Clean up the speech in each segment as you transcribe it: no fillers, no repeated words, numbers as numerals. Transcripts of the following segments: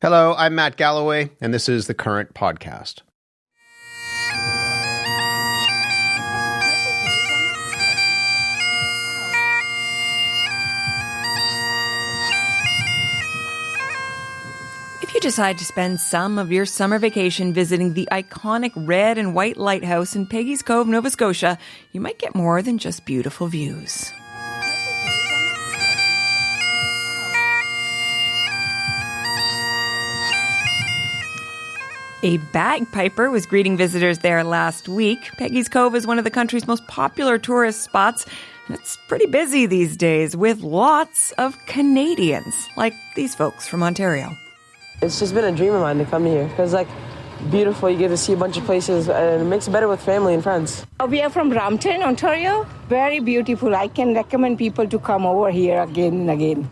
Hello, I'm Matt Galloway, and this is The Current Podcast. If you decide to spend some of your summer vacation visiting the iconic red and white lighthouse in Peggy's Cove, Nova Scotia, you might get more than just beautiful views. A bagpiper was greeting visitors there last week. Peggy's Cove is one of the country's most popular tourist spots, and it's pretty busy these days with lots of Canadians, like these folks from Ontario. It's just been a dream of mine to come here because, beautiful. You get to see a bunch of places, and it makes it better with family and friends. We are from Brampton, Ontario. Very beautiful. I can recommend people to come over here again and again.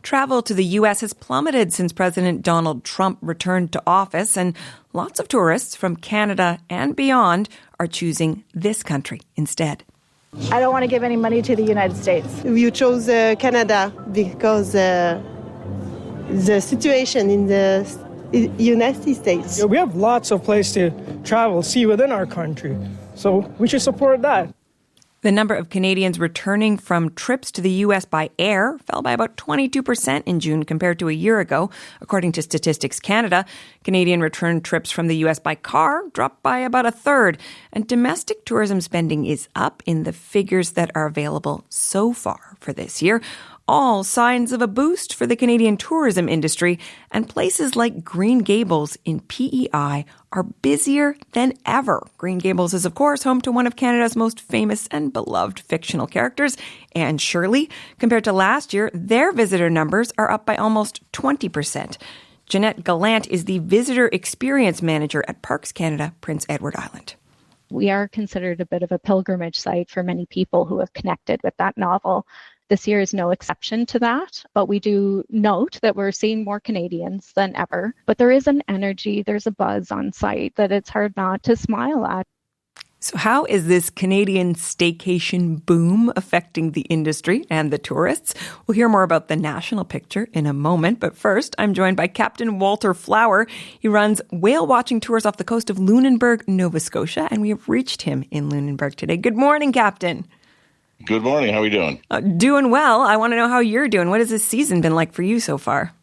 Travel to the U.S. has plummeted since President Donald Trump returned to office, and lots of tourists from Canada and beyond are choosing this country instead. I don't want to give any money to the United States. You chose Canada because the situation in the United States. Yeah, we have lots of places to travel, see within our country, so we should support that. The number of Canadians returning from trips to the U.S. by air fell by about 22% in June compared to a year ago. According to Statistics Canada, Canadian return trips from the U.S. by car dropped by about a third. And domestic tourism spending is up in the figures that are available so far for this year. All signs of a boost for the Canadian tourism industry, and places like Green Gables in PEI are busier than ever. Green Gables is, of course, home to one of Canada's most famous and beloved fictional characters, Anne Shirley. Compared to last year, their visitor numbers are up by almost 20%. Jeanette Gallant is the Visitor Experience Manager at Parks Canada, Prince Edward Island. We are considered a bit of a pilgrimage site for many people who have connected with that novel. This year is no exception to that, but we do note that we're seeing more Canadians than ever. But there is an energy, there's a buzz on site that it's hard not to smile at. So how is this Canadian staycation boom affecting the industry and the tourists? We'll hear more about the national picture in a moment. But first, I'm joined by Captain Walter Flower. He runs whale watching tours off the coast of Lunenburg, Nova Scotia, and we have reached him in Lunenburg today. Good morning, Captain. Good morning. How are we doing? Doing well. I want to know how you're doing. What has this season been like for you so far?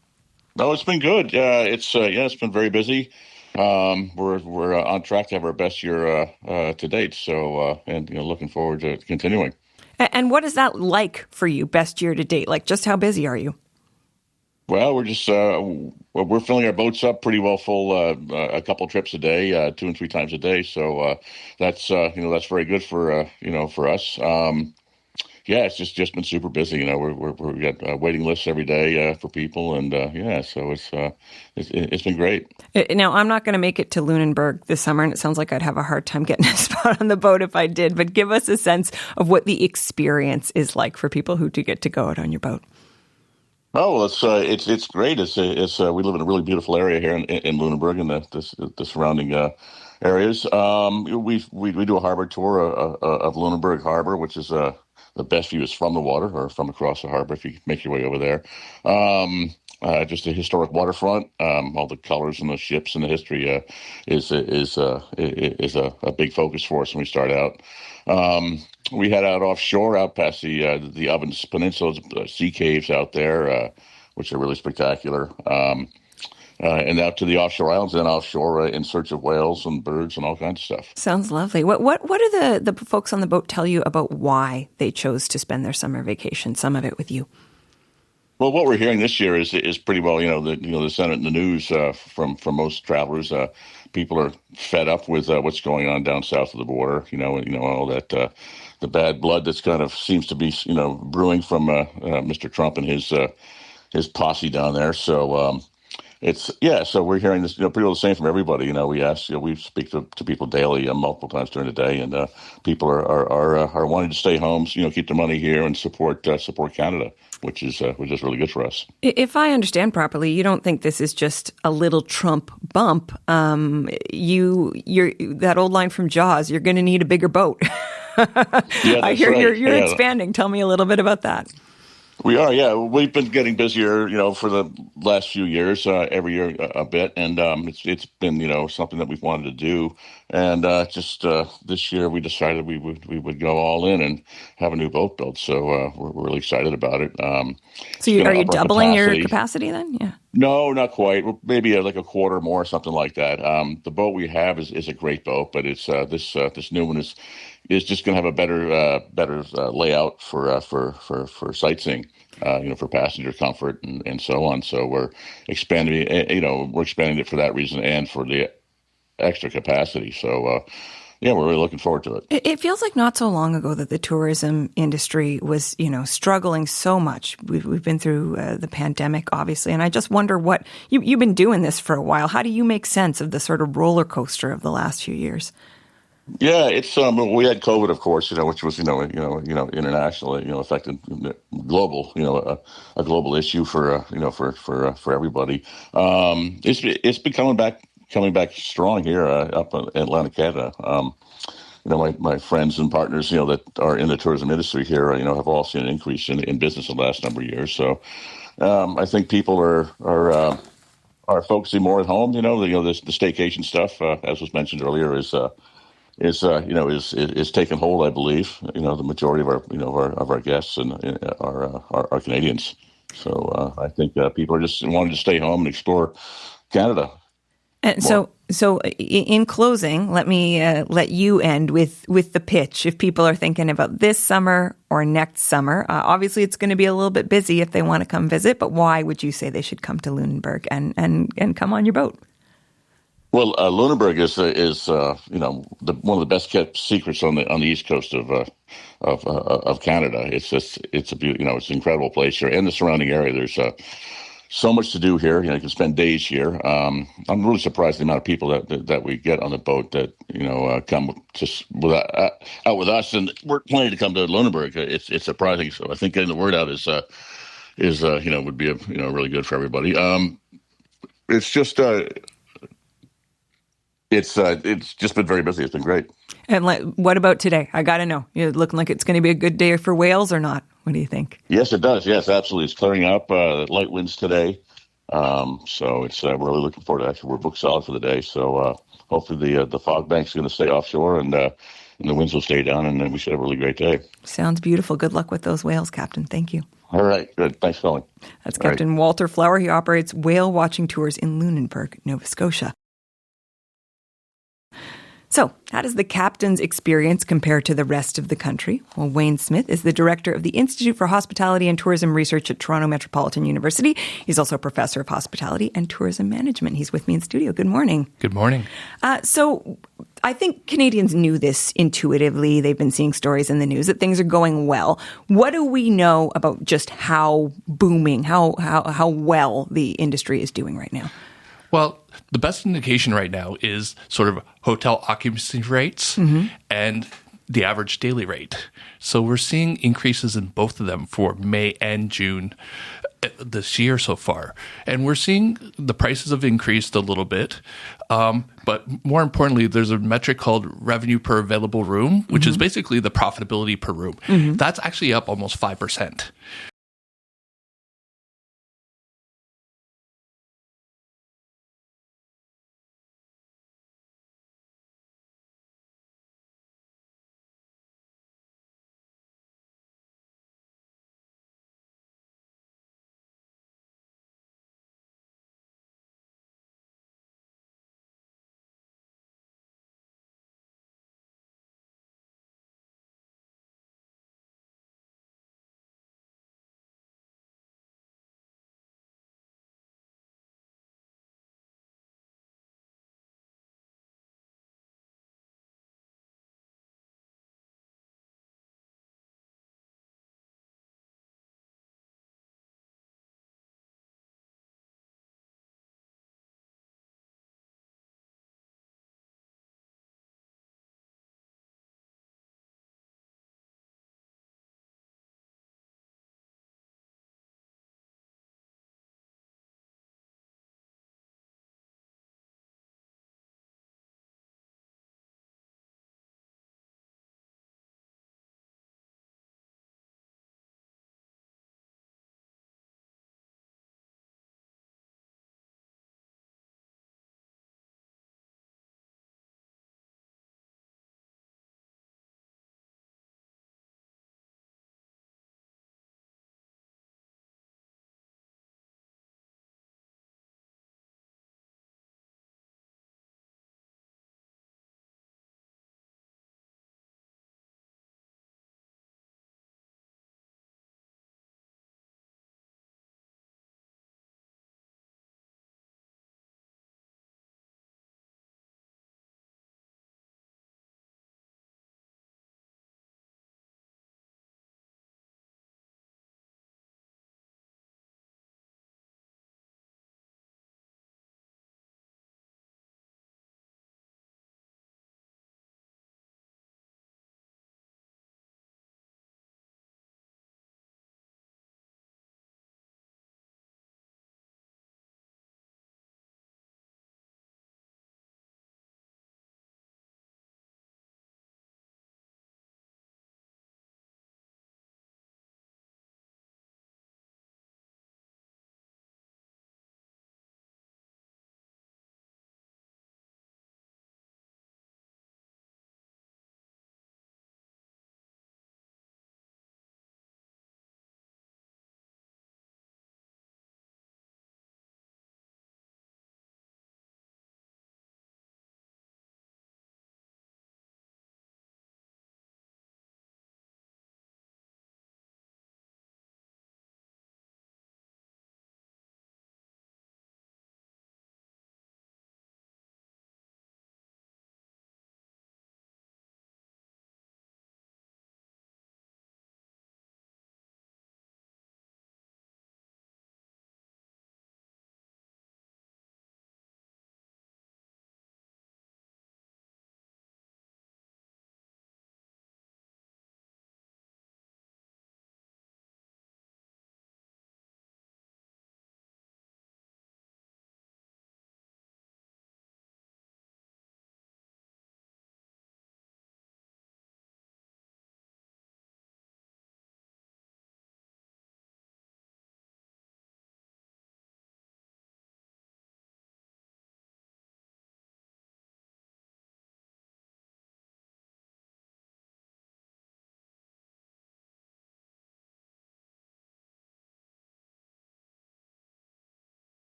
Oh, it's been good. It's been very busy. We're on track to have our best year to date. So, looking forward to continuing. And what is that like for you, best year to date? Like, just how busy are you? Well, we're just we're filling our boats up pretty well full. A couple trips a day, 2 and 3 times a day. So that's very good for for us. Yeah, it's just been super busy. We got waiting lists every day for people, and so it's been great. Now, I'm not going to make it to Lunenburg this summer, and it sounds like I'd have a hard time getting a spot on the boat if I did. But give us a sense of what the experience is like for people who do get to go out on your boat. Oh, well, it's great. It's we live in a really beautiful area here in Lunenburg and the surrounding areas. We do a harbor tour of Lunenburg Harbor, which is the best view is from the water or from across the harbor if you make your way over there. Just a historic waterfront. All the colors and the ships and the history is a big focus for us when we start out. We head out offshore, out past the Ovens Peninsula, sea caves out there, which are really spectacular. And out to the offshore islands, and offshore in search of whales and birds and all kinds of stuff. Sounds lovely. What do the folks on the boat tell you about why they chose to spend their summer vacation, some of it with you? Well, what we're hearing this year is pretty well, the Senate and the news from most travelers. People are fed up with what's going on down south of the border. All that the bad blood that's kind of seems to be brewing from Mr. Trump and his posse down there. So. So we're hearing this, pretty well the same from everybody. We speak to people daily, multiple times during the day, and people are wanting to stay home, keep their money here and support Canada, which is really good for us. If I understand properly, you don't think this is just a little Trump bump. You're that old line from Jaws, you're going to need a bigger boat. Yeah, I hear right. you're expanding. Tell me a little bit about that. We are, yeah. We've been getting busier, for the last few years, every year a bit, and it's been, something that we've wanted to do. And just this year, we decided we would go all in and have a new boat built. So we're really excited about it. So are you doubling your capacity then? Yeah. No, not quite. Maybe like a quarter more, something like that. The boat we have is a great boat, but it's this new one is just going to have a better layout for sightseeing, for passenger comfort and so on. So we're expanding it for that reason and for the extra capacity. So we're really looking forward to it. It feels like not so long ago that the tourism industry was, struggling so much. We've been through the pandemic, obviously, and I just wonder what you've been doing this for a while. How do you make sense of the sort of roller coaster of the last few years? Yeah, it's we had COVID, of course, which was internationally, affected global, a global issue for everybody. It's been coming back strong here up in Atlantic Canada. My friends and partners, that are in the tourism industry here, have all seen an increase in business in the last number of years. So I think people are focusing more at home. The staycation stuff, as was mentioned earlier, is taking hold. I believe the majority of our guests and are Canadians. So I think people are just wanting to stay home and explore Canada. And so in closing, let me let you end with the pitch. If people are thinking about this summer or next summer, obviously it's going to be a little bit busy if they want to come visit. But why would you say they should come to Lunenburg and come on your boat? Well, Lunenburg is one of the best kept secrets on the east coast of Canada. It's a beautiful, it's an incredible place here, and the surrounding area. There's so much to do here. You can spend days here. I'm really surprised at the amount of people that we get on the boat that come out with us, and we're planning to come to Lunenburg. It's surprising. So I think getting the word out is would be really good for everybody. It's just. It's just been very busy. It's been great. And what about today? I got to know. You're looking like it's going to be a good day for whales or not? What do you think? Yes, it does. Yes, absolutely. It's clearing up. Light winds today. So it's we're really looking forward to it. Actually, we're booked solid for the day. So hopefully the fog bank's going to stay offshore and the winds will stay down, and then we should have a really great day. Sounds beautiful. Good luck with those whales, Captain. Thank you. All right. Good. Thanks for calling. That's Captain Walter Flower. He operates whale watching tours in Lunenburg, Nova Scotia. So, how does the captain's experience compare to the rest of the country? Well, Wayne Smith is the director of the Institute for Hospitality and Tourism Research at Toronto Metropolitan University. He's also a professor of hospitality and tourism management. He's with me in studio. Good morning. Good morning. So, I think Canadians knew this intuitively. They've been seeing stories in the news that things are going well. What do we know about just how booming, how well the industry is doing right now? Well, the best indication right now is sort of hotel occupancy rates and the average daily rate. So we're seeing increases in both of them for May and June this year so far. And we're seeing the prices have increased a little bit. But more importantly, there's a metric called revenue per available room, which is basically the profitability per room. That's actually up almost 5%.